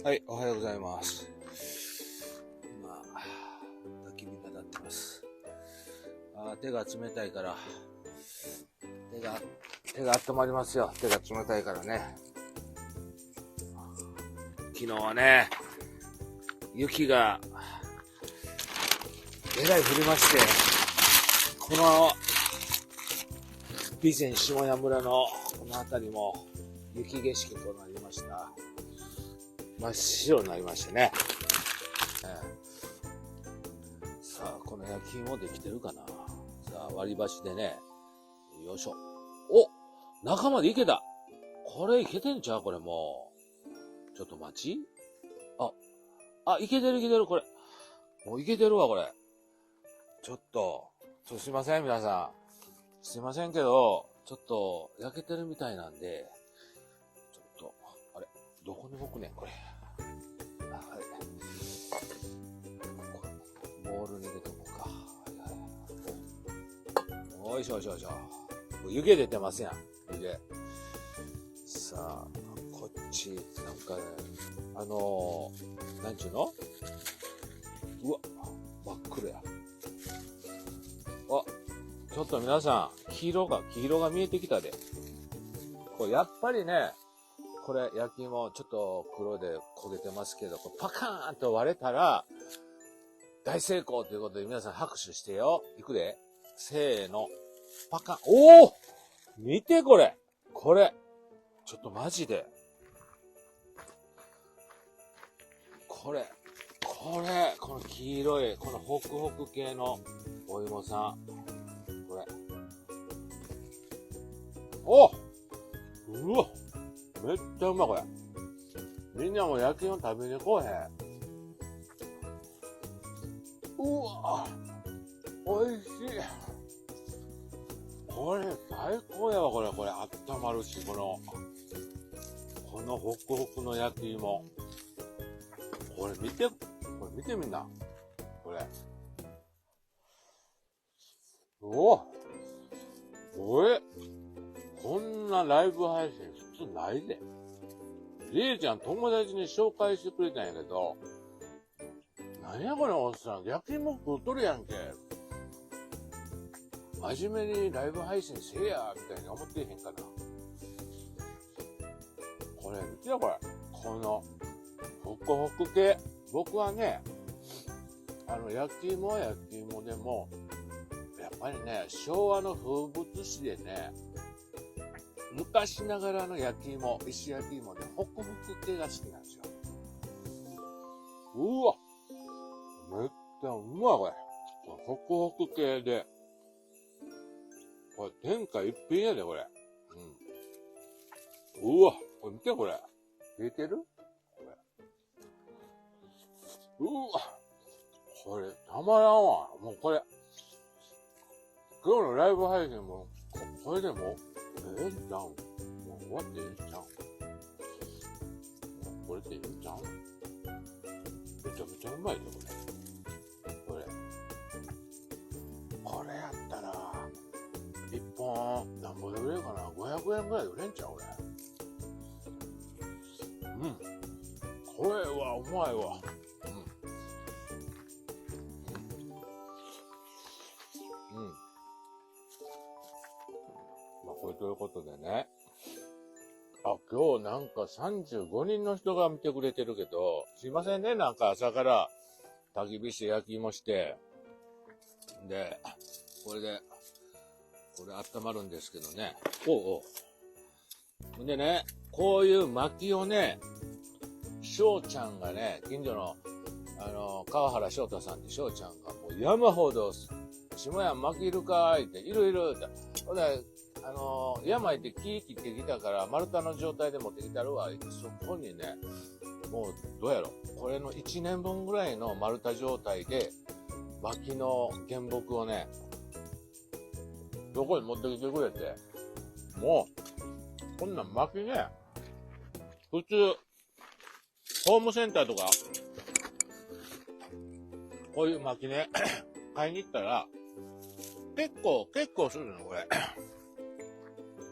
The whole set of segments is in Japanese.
はい、おはようございます。今、焚き火が立ってます。手が冷たいから、手が温まりますよ。手が冷たいからね。昨日はね、雪が、えらい降りまして、この、備前下屋村のこの辺りも雪景色となりました。真っ白になりましてね。さあ、この焼き芋できてるかな。さあ、割り箸でね、よいしょ。お、中までいけた。これいけてんちゃうこれもう。ちょっと待ち。いけてるいけてる、これ。もういけてるわ、これ。ちょっとすいません、皆さん。すいませんけど、ちょっと焼けてるみたいなんで、ちょっと、あれ、どこに置くねん、これ。はい。ボウルに入れとこうか。おいしょよいしょよいしょ。湯気出てますやん。湯気。さあ、こっち、なんかね、なんちゅうの？うわ、真っ黒や。ちょっと皆さん、黄色が見えてきたで。これやっぱりね、これ焼き芋ちょっと黒で焦げてますけど、これパカーンと割れたら、大成功ということで皆さん拍手してよ。いくで。せーの。パカン。おお！見てこれ。これ。ちょっとマジで。この黄色い、このホクホク系のお芋さん。これ。うわ！めっちゃうまいこれ。みんなも焼き芋食べに来おへん。うわ！おいしい。これ最高やわ、これ温まるし、このホクホクの焼き芋。これ見てみんな。これ。こんなライブ配信普通ないで。りえちゃん友達に紹介してくれたんやけど、なんやこれおっさん、焼き芋食うとるやんけ。真面目にライブ配信せえや、みたいに思ってへんかな。これ見てよこれ。この、ホクホク系。僕はね、焼き芋は焼き芋でも、やっぱりね、昭和の風物詩でね、昔ながらの焼き芋、石焼き芋でホクホク系が好きなんですよ。うわ！めっちゃうまいこれ。ホクホク系で。これ天下一品やでこれ。うわ！これ見てこれ。見えてる？これ。うわ！これたまらんわ。もうこれ。今日のライブ配信も、これでも、ええんちゃうん？もう終わってええんちゃうん？これってええんちゃうん？めちゃめちゃうまいよ、これやったら、一本、なんぼで売れるかな ?500 円ぐらいで売れんちゃう俺。これはうまいわ。まあ、これということでね。今日なんか35人の人が見てくれてるけど、すいませんね、なんか朝から焚き火して焼き芋して、で、これ温まるんですけどね。でね、こういう薪をね、翔ちゃんがね、近所の、川原翔太さんって翔ちゃんがもう山ほど、下屋薪いるかーって、いるって。ほんで、山行って木切ってきたから丸太の状態で持ってきたるわ。そこにね、もうどうやろ、これの1年分ぐらいの丸太状態で薪の原木をね、どこに持ってきてくれて、もうこんなん薪ね、普通ホームセンターとかこういう薪ね買いに行ったら結構するのこれ。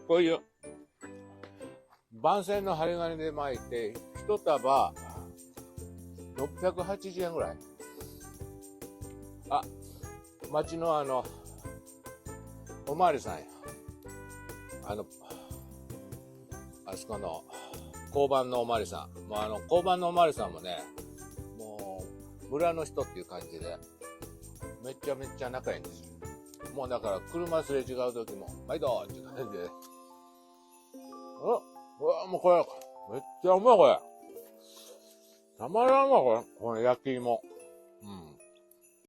こういう番線の針金で巻いて、一束680円ぐらい。あ、町のおまわりさんや。あそこの、交番のおまわりさん。もう交番のおまわりさんもね、もう、村の人っていう感じで、めちゃめちゃ仲いいんですよ。もうだから、車すれ違う時も、毎度って感じで。うわ、もうこれ、めっちゃうまいこれ。たまらんわ、これ。この焼き芋。